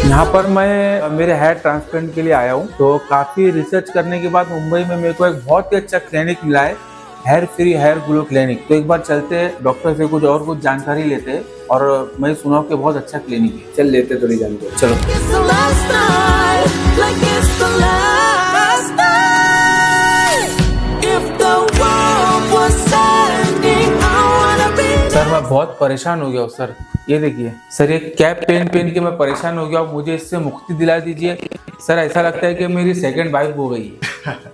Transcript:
यहाँ पर मैं मेरे हेयर ट्रांसप्लांट के लिए आया हूँ। तो काफी रिसर्च करने के बाद मुंबई में मेरे को एक बहुत ही अच्छा क्लिनिक मिला है, hair free hair glow clinic. तो एक बार चलते हैं, डॉक्टर से कुछ जानकारी लेते हैं। और मैं सुना कि बहुत अच्छा क्लिनिक है, चल लेते थोड़ी जानकारी। चलो। सर मैं बहुत परेशान हो गया हूँ सर। ये देखिए सर, ये कैप पहन पहन के मैं परेशान हो गया हूँ। मुझे इससे मुक्ति दिला दीजिए सर। ऐसा लगता है कि मेरी सेकंड वाइफ हो गई है।